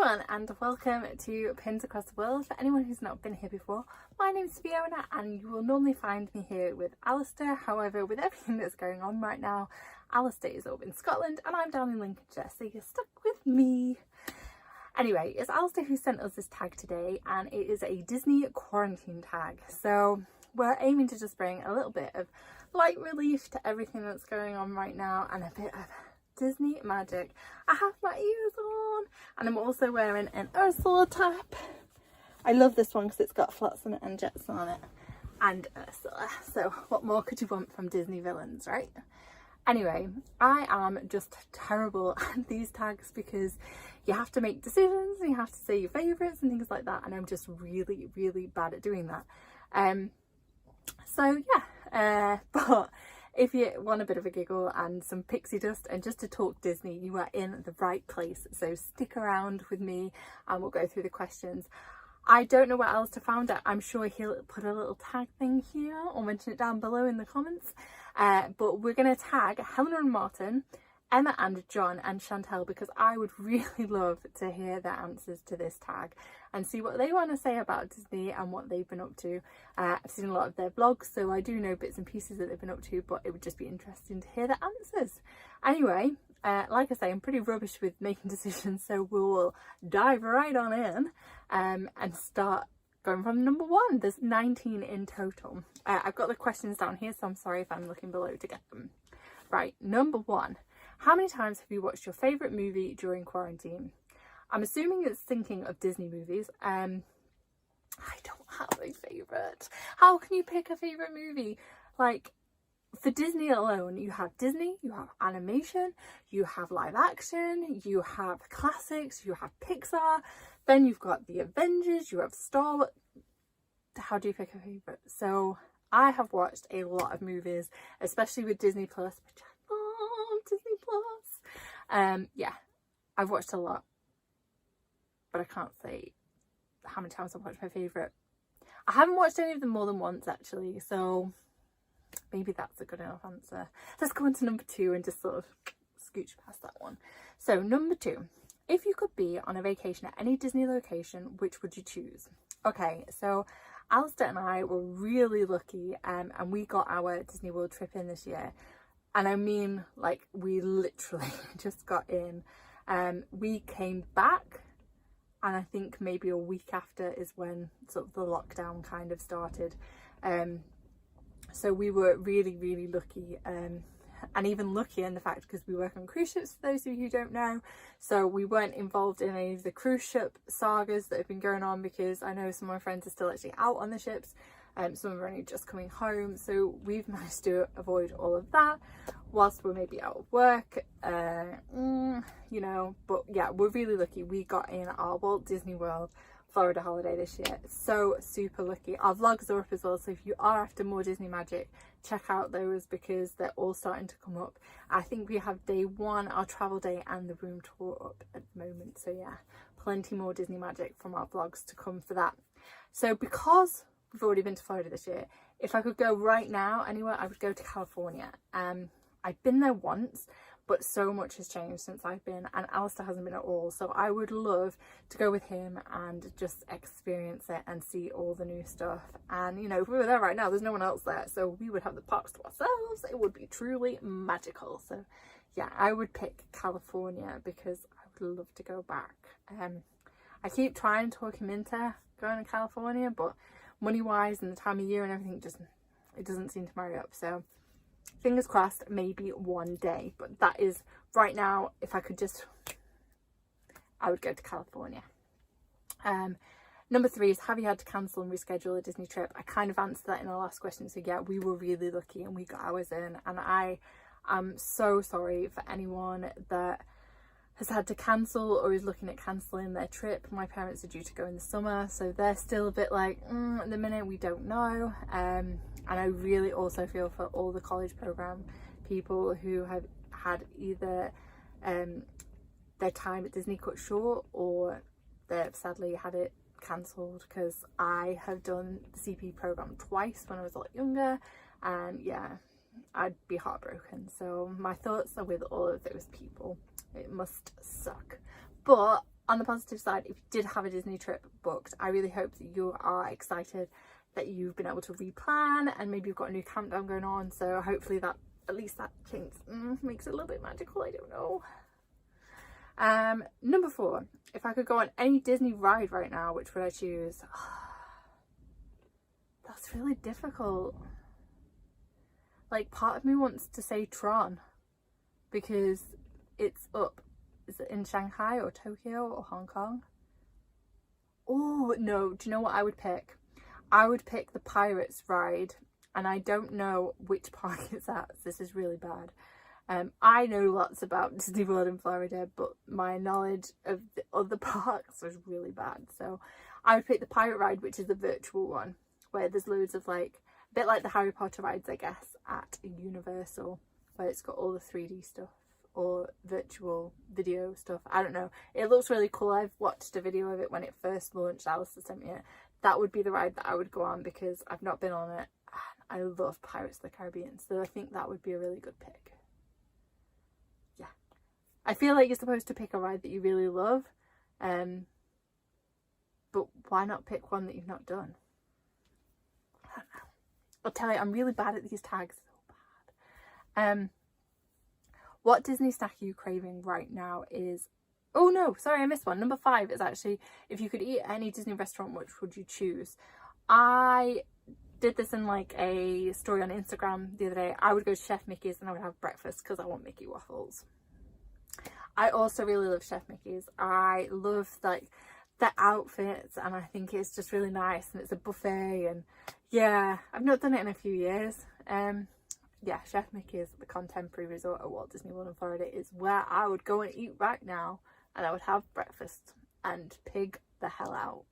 everyone and welcome to Pins Across the World. For anyone who's not been here before, my name's Fiona and you will normally find me here with Alistair. However, with everything that's going on right now, Alistair is up in Scotland and I'm down in Lincolnshire, so you're stuck with me. Anyway, it's Alistair who sent us this tag today and it is a Disney quarantine tag. So we're aiming to just bring a little bit of light relief to everything that's going on right now and a bit of Disney magic. I have my ears on and I'm also wearing an Ursula top. I love this one because it's got Flotsam and Jetsam on it and Ursula. So what more could you want from Disney villains, right? Anyway, I am just terrible at these tags because you have to make decisions and you have to say your favourites and things like that, and I'm just really bad at doing that. But if you want a bit of a giggle and some pixie dust and just to talk Disney, you are in the right place. So stick around with me and we'll go through the questions. I don't know what else to found out. I'm sure he'll put a little tag thing here or mention it down below in the comments. But we're going to tag Helena and Martin, Emma and John and Chantel, because I would really love to hear their answers to this tag and see what they want to say about Disney and what they've been up to. I've seen a lot of their vlogs, so I do know bits and pieces that they've been up to, but it would just be interesting to hear their answers. Anyway, like I say, I'm pretty rubbish with making decisions, so we'll dive right on in and start going from number one. There's 19 in total. I've got the questions down here, so I'm sorry if I'm looking below to get them. Right, number one. How many times have you watched your favourite movie during quarantine? I'm assuming it's thinking of Disney movies. I don't have a favourite. How can you pick a favourite movie? Like, for Disney alone, you have Disney, you have animation, you have live action, you have classics, you have Pixar, then you've got the Avengers, you have Star Wars. How do you pick a favourite? So I have watched a lot of movies, especially with Disney Plus, which I love Disney Plus. Yeah, I've watched a lot, but I can't say how many times I've watched my favourite. I haven't watched any of them more than once actually, so maybe that's a good enough answer. Let's go on to number two and just sort of scooch past that one. So number two, if you could be on a vacation at any Disney location, which would you choose? Okay, so Alistair and I were really lucky and we got our Disney World trip in this year. And I mean, like, we literally just got in. We came back and I think maybe a week after is when sort of the lockdown kind of started. So we were really lucky, and even luckier in the fact because we work on cruise ships, for those of you who don't know. So we weren't involved in any of the cruise ship sagas that have been going on, because I know some of my friends are still actually out on the ships. Some are only just coming home, so we've managed to avoid all of that whilst we're maybe out of work, you know. But yeah, we're really lucky. We got in our Walt Disney World Florida holiday this year. So super lucky. Our vlogs are up as well, so if you are after more Disney magic, check out those because they're all starting to come up. I think we have day one, our travel day, and the room tour up at the moment. So yeah, plenty more Disney magic from our vlogs to come for that. So because we've already been to Florida this year, if I could go right now anywhere, I would go to California. I've been there once, but so much has changed since I've been, and Alistair hasn't been at all. So I would love to go with him and just experience it and see all the new stuff. And you know, if we were there right now, there's no one else there, so we would have the parks to ourselves. It would be truly magical. So yeah, I would pick California because I would love to go back. I keep trying to talk him into going to California, but money wise and the time of year and everything, it doesn't seem to marry up. So fingers crossed, maybe one day, but that is right now. If I could just, I would go to California. Number three is, have you had to cancel and reschedule a Disney trip? I kind of answered that in our last question. So yeah, we were really lucky and we got ours in, and I am so sorry for anyone that has had to cancel or is looking at cancelling their trip. My parents are due to go in the summer, so they're still a bit like, at the minute we don't know. And I really also feel for all the college program people who have had either their time at Disney cut short or they've sadly had it cancelled, because I have done the CP program twice when I was a lot younger, and yeah, I'd be heartbroken. So my thoughts are with all of those people. It must suck, but on the positive side, if you did have a Disney trip booked, I really hope that you are excited that you've been able to replan, and maybe you've got a new countdown going on. So hopefully that, at least that change makes it a little bit magical. I don't know. Number 4, if I could go on any Disney ride right now, which would I choose? That's really difficult. Like, part of me wants to say Tron because it's up. Is it in Shanghai or Tokyo or Hong Kong? Oh no, do you know what I would pick? I would pick the Pirates ride, and I don't know which park it's at. This is really bad. I know lots about Disney World in Florida, but my knowledge of the other parks was really bad. So I would pick the Pirate ride, which is the virtual one, where there's loads of, like, a bit like the Harry Potter rides, I guess, at Universal, where it's got all the 3D stuff or virtual video stuff. I don't know. It looks really cool. I've watched a video of it when it first launched. Alistair sent me it. That would be the ride that I would go on because I've not been on it. I love Pirates of the Caribbean, so I think that would be a really good pick. Yeah. I feel like you're supposed to pick a ride that you really love, but why not pick one that you've not done? I don't know. I'll tell you, I'm really bad at these tags. So bad. What Disney snack are you craving right now is... Oh no, sorry, I missed one. Number 5 is actually, if you could eat at any Disney restaurant, which would you choose? I did this in like a story on Instagram the other day. I would go to Chef Mickey's and I would have breakfast because I want Mickey waffles. I also really love Chef Mickey's. I love like the outfits, and I think it's just really nice, and it's a buffet, and yeah, I've not done it in a few years. Yeah, Chef Mickey's, the Contemporary Resort at Walt Disney World in Florida, is where I would go and eat right now, and I would have breakfast and pig the hell out.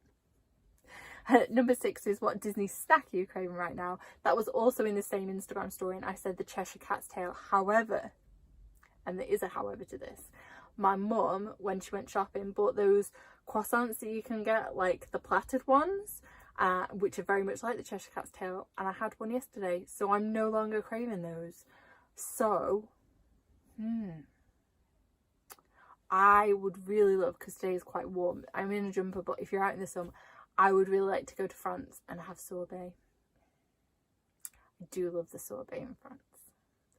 Number 6 is what Disney snack are you craving right now? That was also in the same Instagram story, and I said the Cheshire Cat's tail. However, and there is a however to this, my mum, when she went shopping, bought those croissants that you can get, like the plaited ones, which are very much like the Cheshire Cat's tail, and I had one yesterday, so I'm no longer craving those. So I would really love, because today is quite warm, I'm in a jumper, but if you're out in the sun, I would really like to go to France and have sorbet. I do love the sorbet in France.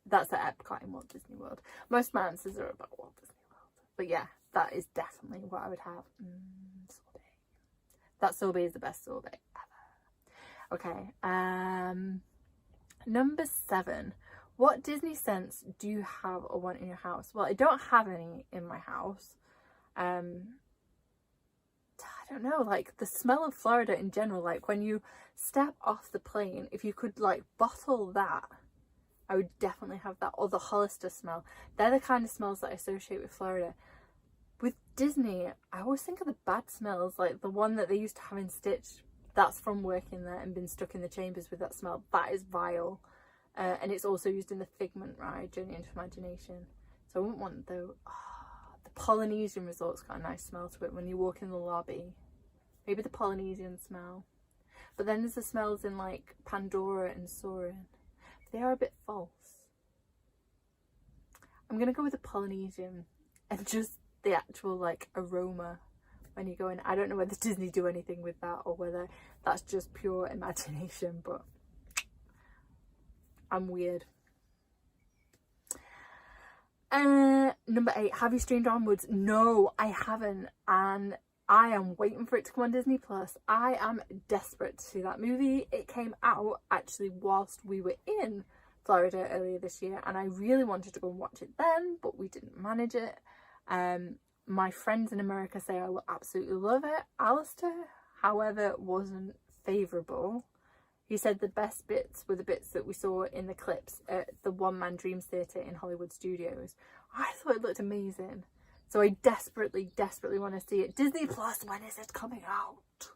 That's at Epcot in Walt Disney World. Most of my answers are about Walt Disney World, but yeah, that is definitely what I would have. Sorbet. That sorbet is the best sorbet ever. Okay, number 7. What Disney scents do you have or want in your house? Well, I don't have any in my house. I don't know, like the smell of Florida in general, like when you step off the plane, if you could like bottle that, I would definitely have that. Or the Hollister smell. They're the kind of smells that I associate with Florida. With Disney, I always think of the bad smells, like the one that they used to have in Stitch. That's from working there and been stuck in the chambers with that smell. That is vile. And it's also used in the Figment ride, Journey into Imagination. So I wouldn't want the Polynesian Resort's got a nice smell to it when you walk in the lobby. Maybe the Polynesian smell. But then there's the smells in like Pandora and Soarin'. They are a bit false. I'm gonna go with the Polynesian and just the actual like aroma when you go in. I don't know whether Disney do anything with that or whether that's just pure imagination, but I'm weird. Number 8, have you streamed Onwards? No, I haven't, and I am waiting for it to come on Disney Plus. I am desperate to see that movie. It came out actually whilst we were in Florida earlier this year, and I really wanted to go and watch it then, but we didn't manage it. My friends in America say I will absolutely love it. Alistair, however, wasn't favourable. He said the best bits were the bits that we saw in the clips at the One Man Dreams Theatre in Hollywood Studios. I thought it looked amazing. So I desperately, desperately want to see it. Disney Plus, when is it coming out?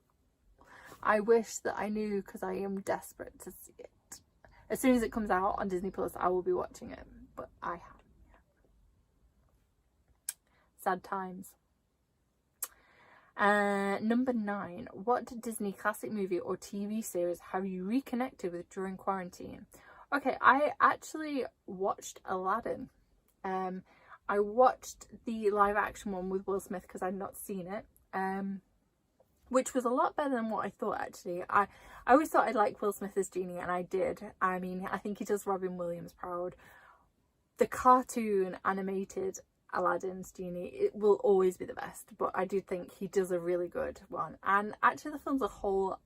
I wish that I knew, because I am desperate to see it. As soon as it comes out on Disney Plus, I will be watching it. But I haven't yet. Sad times. Number 9, what Disney classic movie or TV series have you reconnected with during quarantine? Okay, I actually watched Aladdin. I watched the live action one with Will Smith because I'd not seen it, which was a lot better than what I thought, actually. I always thought I'd like Will Smith as Genie, and I did. I mean, I think he does Robin Williams proud. The cartoon animated Aladdin's Genie, it will always be the best, but I do think he does a really good one. And actually the film as a whole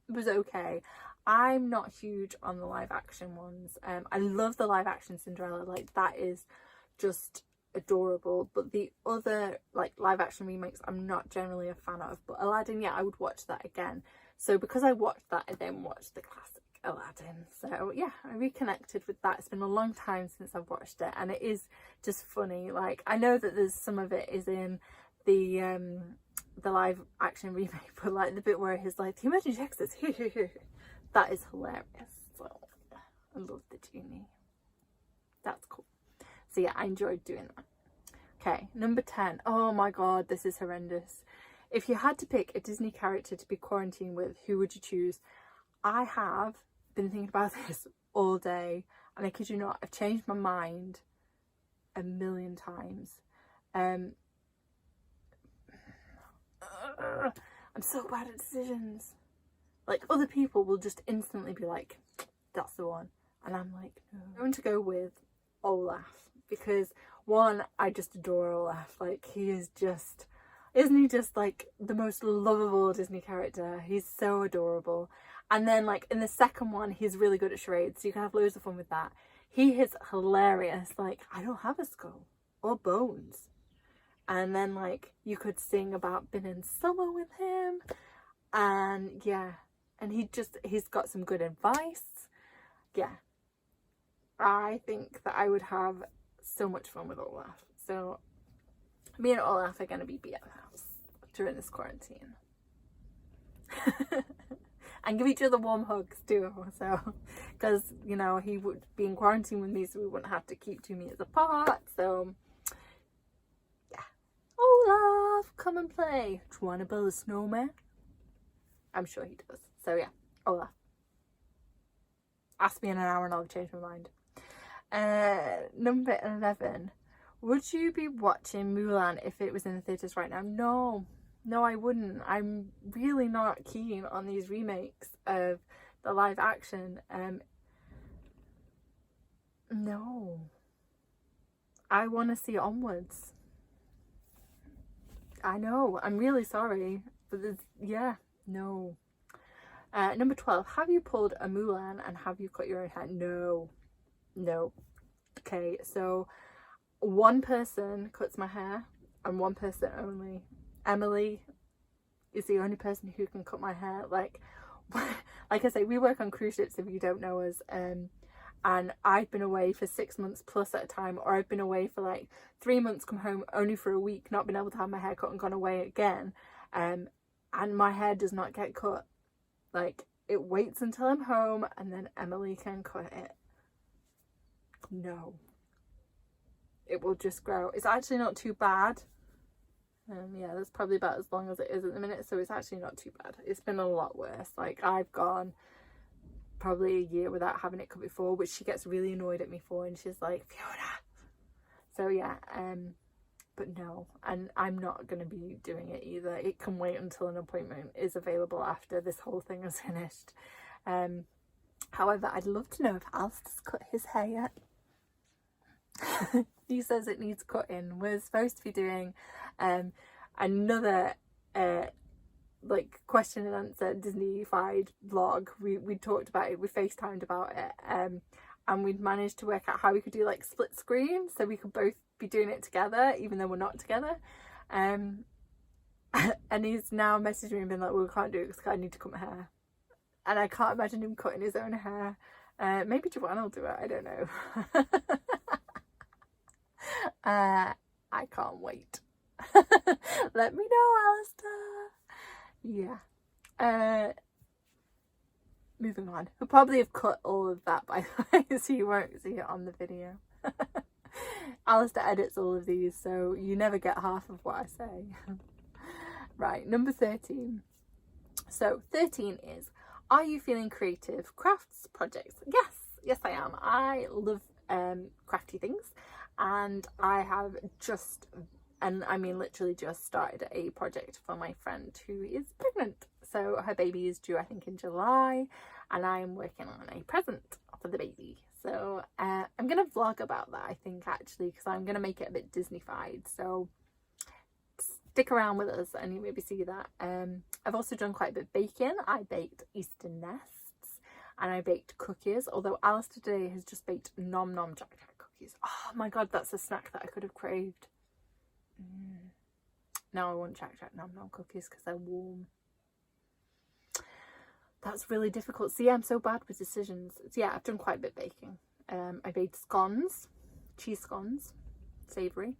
was okay. I'm not huge on the live action ones. I love the live action Cinderella, like that is just adorable, but the other like live action remakes I'm not generally a fan of. But Aladdin, yeah, I would watch that again. So because I watched that, I then watched the classic Aladdin. So yeah, I reconnected with that. It's been a long time since I've watched it, and it is just funny. Like, I know that there's some of it is in the live action remake, but like the bit where he's like, the emergency exits, that is hilarious. So I love the Genie. That's cool. So yeah, I enjoyed doing that. Okay, number 10. Oh my god, this is horrendous. If you had to pick a Disney character to be quarantined with, who would you choose? I have been thinking about this all day, and I kid you not, I've changed my mind a million times. I'm so bad at decisions. Like, other people will just instantly be like, that's the one, and I'm like, no. I'm going to go with Olaf, because one, I just adore Olaf. Like, he is just, isn't he just like the most lovable Disney character? He's so adorable. And then like in the second one, he's really good at charades, so you can have loads of fun with that. He is hilarious. Like, I don't have a skull or bones. And then like you could sing about being in summer with him, and yeah, and he's got some good advice. Yeah, I think that I would have so much fun with Olaf. So me and Olaf are going to be BFFs during this quarantine. And give each other warm hugs too, so, because, you know, he would be in quarantine with me, so we wouldn't have to keep 2 meters apart. So yeah, Olaf, come and play. Do you want to build a snowman? I'm sure he does. So yeah, Olaf. Ask me in an hour and I'll change my mind. Number 11. Would you be watching Mulan if it was in the theatres right now? No, I wouldn't. I'm really not keen on these remakes of the live action. No. I want to see Onwards. I know, I'm really sorry, but yeah, no. Number 12. Have you pulled a Mulan and have you cut your own hair? No. Okay, so one person cuts my hair and one person only. Emily is the only person who can cut my hair. Like I say, we work on cruise ships, if you don't know us, and I've been away for 6 months plus at a time, or I've been away for like 3 months, come home only for a week, not been able to have my hair cut, and gone away again, and my hair does not get cut. Like, it waits until I'm home and then Emily can cut it. No, it will just grow. It's actually not too bad. Yeah, that's probably about as long as it is at the minute, so it's actually not too bad. It's been a lot worse. Like, I've gone probably a year without having it cut before, which she gets really annoyed at me for, and she's like, Fiona. So yeah, but no, and I'm not going to be doing it either. It can wait until an appointment is available after this whole thing is finished. However, I'd love to know if Alistair's cut his hair yet. He says it needs cutting. We're supposed to be doing another like question and answer Disney-fied vlog. We talked about it, we FaceTimed about it, and we'd managed to work out how we could do like split screen, so we could both be doing it together even though we're not together. And he's now messaged me and been like, well, we can't do it because I need to cut my hair, and I can't imagine him cutting his own hair. Maybe Joanne will do it, I don't know. I can't wait. Let me know, Alistair. Yeah. Moving on. We'll probably have cut all of that, by the way, so you won't see it on the video. Alistair edits all of these, so you never get half of what I say. Right, number 13. So 13 is, are you feeling creative? Crafts projects? Yes I am. I love crafty things. and I have just, and I mean literally just, started a project for my friend who is pregnant. So her baby is due, I think, in July, and I'm working on a present for the baby. So I'm gonna vlog about that, I think, actually, because I'm gonna make it a bit Disney-fied. So stick around with us and you maybe see that. I've also done quite a bit of baking. I baked Easter nests and I baked cookies, although Alice today has just baked nom nom Jack Jack cookies. Oh my god, that's a snack that I could have craved. Now I want Jack Jack nom nom cookies because they're warm. That's really difficult. See, I'm so bad with decisions. So yeah, I've done quite a bit of baking. I baked scones, cheese scones, savoury.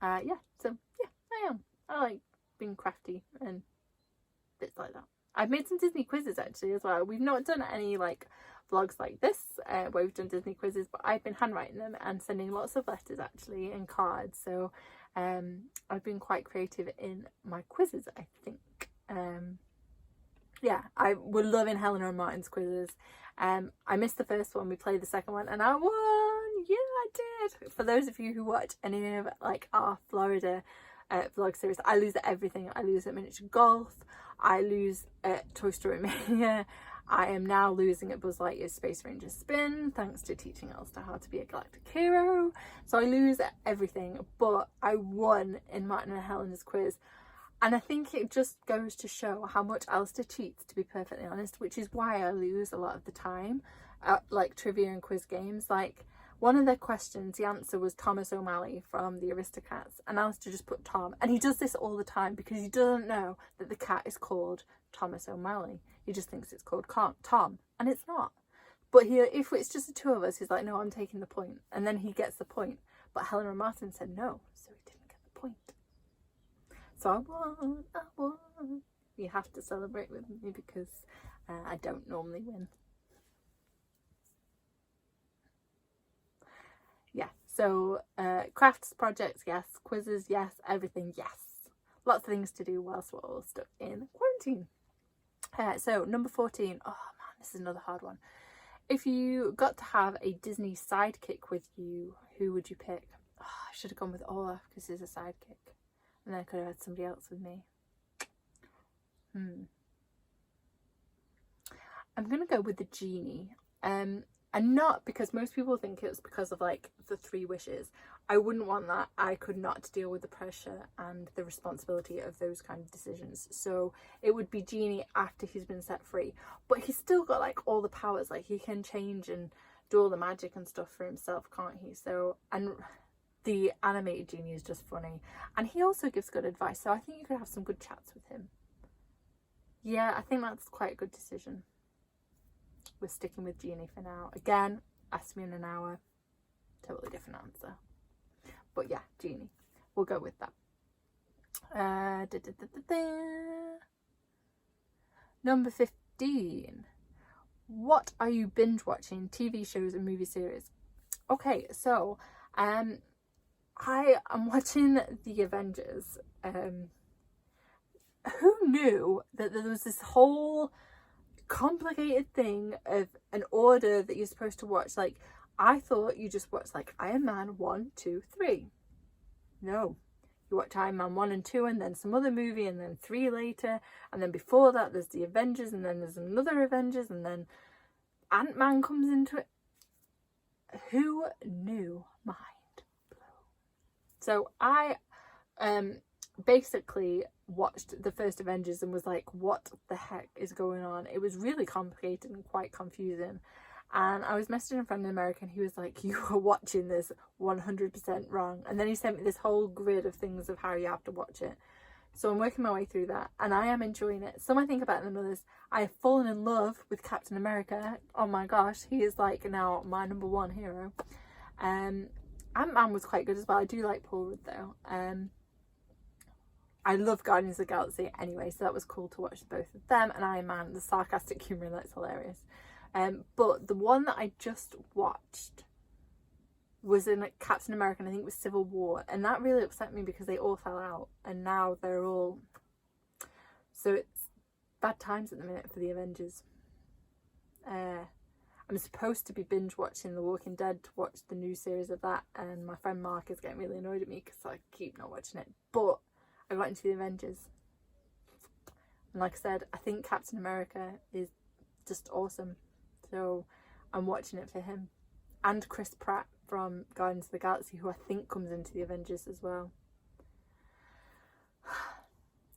Yeah, so yeah, I am. I like being crafty and bits like that. I've made some Disney quizzes actually as well. We've not done any like vlogs like this where we've done Disney quizzes, but I've been handwriting them and sending lots of letters actually and cards. So I've been quite creative in my quizzes, I think. Yeah, I was loving Helena and Martin's quizzes. I missed the first one. We played the second one and I won. Yeah, I did. For those of you who watch any of like our Florida vlog series, I lose at everything. I lose at miniature golf. I lose at Toy Story Mania. I am now losing at Buzz Lightyear's Space Ranger spin, thanks to teaching Elster how to be a galactic hero. So I lose at everything, but I won in Martin and Helena's quiz. And I think it just goes to show how much Alistair cheats, to be perfectly honest, which is why I lose a lot of the time at like trivia and quiz games. Like one of their questions, the answer was Thomas O'Malley from the Aristocats, and Alistair just put Tom. And he does this all the time because he doesn't know that the cat is called Thomas O'Malley. He just thinks it's called Tom, and it's not. But if it's just the two of us, he's like, no, I'm taking the point. And then he gets the point. But Helena and Martin said no, so he didn't get the point. So I won. You have to celebrate with me because I don't normally win. Yeah, so crafts projects, yes. Quizzes, yes. Everything, yes. Lots of things to do whilst we're all stuck in quarantine. So number 14. Oh man, this is another hard one. If you got to have a Disney sidekick with you, who would you pick? Oh, I should have gone with Olaf because he's a sidekick. And then I could have had somebody else with me. I'm going to go with the genie. And not because most people think it's because of like the 3 wishes. I wouldn't want that. I could not deal with the pressure and the responsibility of those kind of decisions. So it would be Genie after he's been set free. But he's still got like all the powers. Like he can change and do all the magic and stuff for himself, can't he? So, and the animated Genie is just funny. And he also gives good advice. So I think you could have some good chats with him. Yeah, I think that's quite a good decision. We're sticking with Genie for now. Again, ask me in an hour. Totally different answer. But yeah, Genie. We'll go with that. Number 15. What are you binge watching? TV shows and movie series. Okay, so I am watching The Avengers. Who knew that there was this whole complicated thing of an order that you're supposed to watch? Like, I thought you just watched like Iron Man 1, 2, 3. No, you watch Iron Man 1 and 2 and then some other movie and then 3 later, and then before that there's the Avengers and then there's another Avengers and then Ant-Man comes into it. Who knew? Mind blown. So I basically watched the first Avengers and was like, what the heck is going on? It was really complicated and quite confusing. And I was messaging a friend in America and he was like, you are watching this 100% wrong. And then he sent me this whole grid of things of how you have to watch it. So I'm working my way through that and I am enjoying it. Some I think better than others. I have fallen in love with Captain America. Oh my gosh, he is like now my number 1 hero. Ant-Man was quite good as well. I do like Paul Rudd though. I love Guardians of the Galaxy anyway, so that was cool to watch both of them. And Iron Man, the sarcastic humour, that's hilarious. But the one that I just watched was in Captain America, and I think it was Civil War, and that really upset me because they all fell out, and now they're all... So it's bad times at the minute for the Avengers. I'm supposed to be binge watching The Walking Dead to watch the new series of that, and my friend Mark is getting really annoyed at me because I keep not watching it. But I got into the Avengers, and like I said, I think Captain America is just awesome, so I'm watching it for him. And Chris Pratt from Guardians of the Galaxy, who I think comes into the Avengers as well.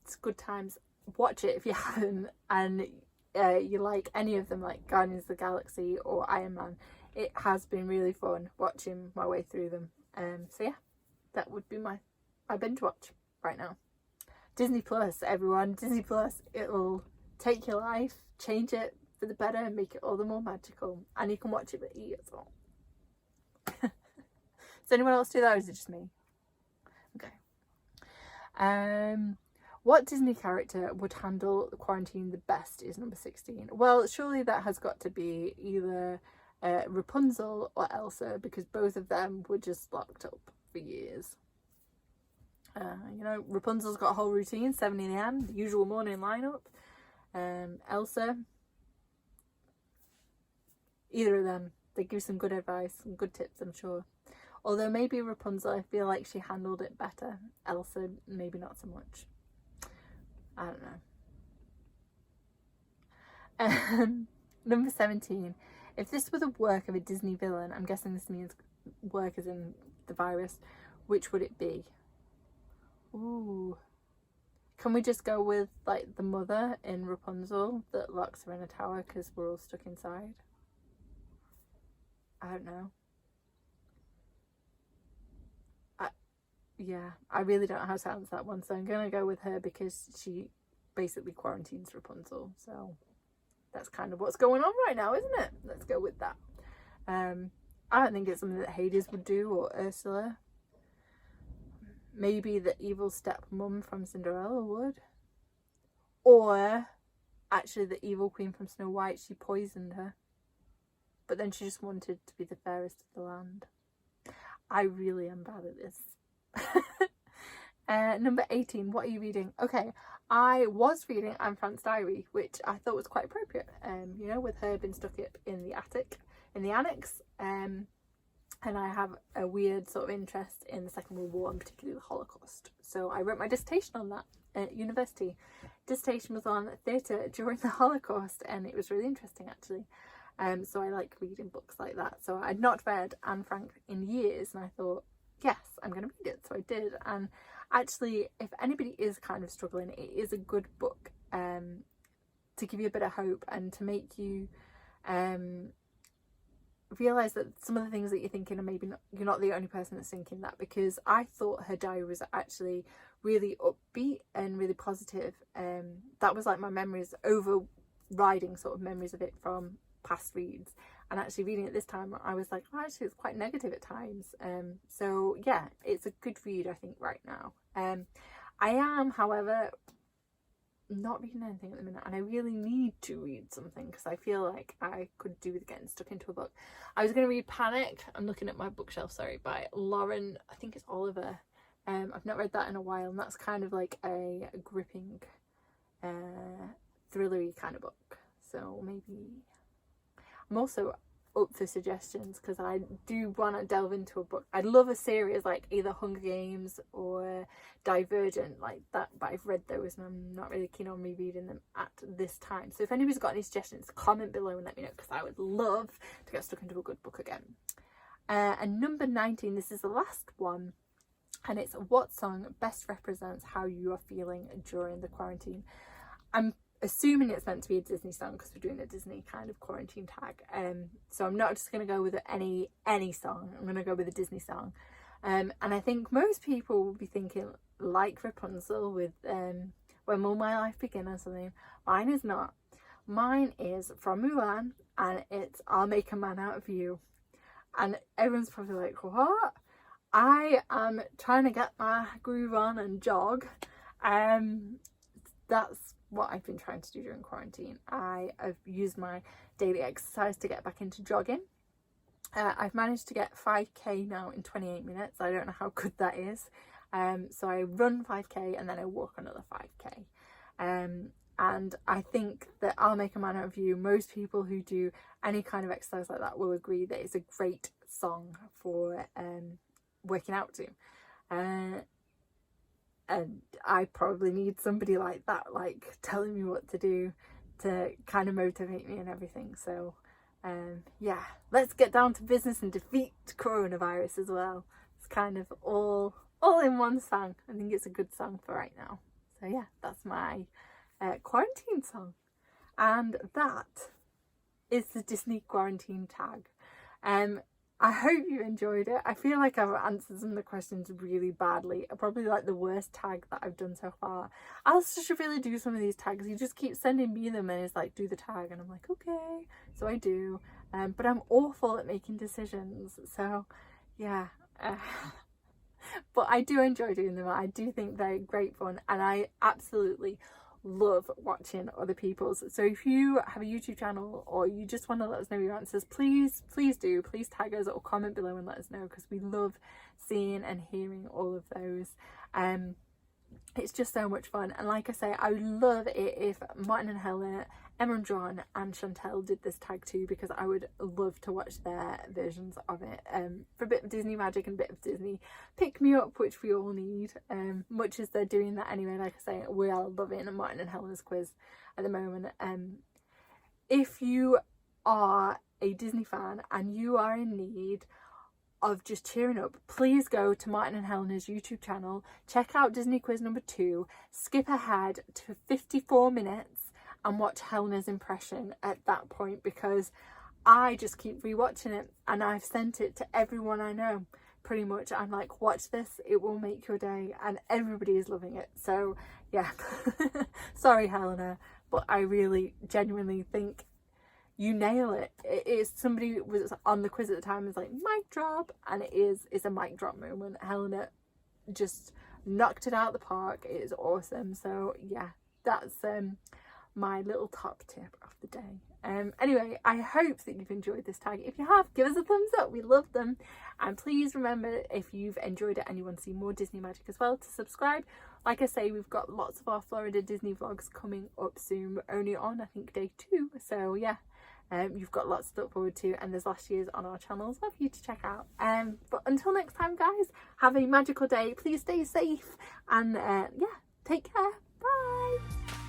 It's good times. Watch it if you haven't, and you like any of them, like Guardians of the Galaxy or Iron Man. It has been really fun watching my way through them. So yeah, that would be my binge watch right now. Disney Plus, everyone. Disney Plus, it'll take your life, change it for the better, and make it all the more magical. And you can watch it with E as well. Does anyone else do that, or is it just me? Okay. What Disney character would handle the quarantine the best is number 16. Well, surely that has got to be either Rapunzel or Elsa, because both of them were just locked up for years. You know, Rapunzel's got a whole routine, 7 a.m, the usual morning lineup. Elsa, either of them, they give some good advice, some good tips, I'm sure. Although maybe Rapunzel, I feel like she handled it better. Elsa, maybe not so much. I don't know. Number 17. If this were the work of a Disney villain, I'm guessing this means work as in the virus, which would it be? Ooh. Can we just go with like the mother in Rapunzel that locks her in a tower because we're all stuck inside? I don't know. Yeah, I really don't know how to answer that one, so I'm going to go with her because she basically quarantines Rapunzel, so that's kind of what's going on right now, isn't it? Let's go with that. I don't think it's something that Hades would do, or Ursula. Maybe the evil stepmom from Cinderella would. Or, actually the evil queen from Snow White, she poisoned her. But then she just wanted to be the fairest of the land. I really am bad at this. Number 18, what are you reading? Okay, I was reading Anne Frank's diary, which I thought was quite appropriate, you know, with her being stuck up in the attic, in the annex, and I have a weird sort of interest in the Second World War, and particularly the Holocaust, so I wrote my dissertation on that at university. Dissertation was on theatre during the Holocaust, and it was really interesting actually. So I like reading books like that, so I'd not read Anne Frank in years, and I thought, yes, I'm going to read it, so I did. And actually, if anybody is kind of struggling, it is a good book to give you a bit of hope and to make you realise that some of the things that you're thinking are maybe not, you're not the only person that's thinking that, because I thought her diary was actually really upbeat and really positive. That was like my memories, overriding sort of memories of it from past reads. And actually reading it this time, I was like, oh, actually it's quite negative at times. So yeah, it's a good read I think right now. I am, however, not reading anything at the minute, and I really need to read something because I feel like I could do with getting stuck into a book. I was going to read Panic, I'm looking at my bookshelf, sorry, by Lauren, I think it's Oliver. I've not read that in a while, and that's kind of like a gripping thrillery kind of book, so maybe. I'm also up for suggestions because I do want to delve into a book. I'd love a series like either Hunger Games or Divergent like that, but I've read those and I'm not really keen on rereading them at this time. So if anybody's got any suggestions, comment below and let me know, because I would love to get stuck into a good book again. And number 19, this is the last one, and it's what song best represents how you are feeling during the quarantine. I'm assuming it's meant to be a Disney song because we're doing a Disney kind of quarantine tag, so I'm not just going to go with any song, I'm going to go with a Disney song, and I think most people will be thinking like Rapunzel with When Will My Life Begin or something. Mine is not. Mine is from Mulan, and it's I'll Make a Man Out of You. And everyone's probably like, what? I am trying to get my groove on and jog. That's what I've been trying to do during quarantine. I have used my daily exercise to get back into jogging. I've managed to get 5k now in 28 minutes. I don't know how good that is. So I run 5k and then I walk another 5k. and I think that I'll Make a Man Out of You, most people who do any kind of exercise like that will agree that it's a great song for working out to. And I probably need somebody like that, like telling me what to do to kind of motivate me and everything. So yeah, let's get down to business and defeat coronavirus as well. It's kind of all in one song. I think it's a good song for right now. So yeah, that's my quarantine song, and that is the Disney quarantine tag. I hope you enjoyed it. I feel like I've answered some of the questions really badly. Probably like the worst tag that I've done so far. I also should really do some of these tags. You just keep sending me them and it's like, do the tag, and I'm like, okay, so I do. But I'm awful at making decisions, so yeah. But I do enjoy doing them. I do think they're great fun, and I absolutely love watching other people's. So if you have a YouTube channel or you just want to let us know your answers, please tag us or comment below and let us know, because we love seeing and hearing all of those. It's just so much fun, and like I say, I would love it if Martin and Helen, Emma and John and Chantel did this tag too, because I would love to watch their versions of it, for a bit of Disney magic and a bit of Disney pick me up, which we all need, much as they're doing that anyway. Like I say, we are loving Martin and Helen's quiz at the moment. If you are a Disney fan and you are in need of just cheering up, please go to Martin and Helena's YouTube channel, check out Disney quiz number 2, skip ahead to 54 minutes and watch Helena's impression at that point, because I just keep rewatching it and I've sent it to everyone I know pretty much. I'm like, watch this, it will make your day, and everybody is loving it. So yeah, sorry Helena, but I really genuinely think you nail it. It is, somebody was on the quiz at the time was like, mic drop, and it's a mic drop moment. Helena just knocked it out of the park. It is awesome. So yeah, that's my little top tip of the day. Anyway, I hope that you've enjoyed this tag. If you have, give us a thumbs up, we love them. And please remember, if you've enjoyed it and you want to see more Disney magic as well, to subscribe. Like I say, we've got lots of our Florida Disney vlogs coming up soon. We're only on, I think, day 2, so yeah, you've got lots to look forward to, and there's last year's on our channel as well for you to check out. But until next time guys, have a magical day, please stay safe, and yeah, take care, bye.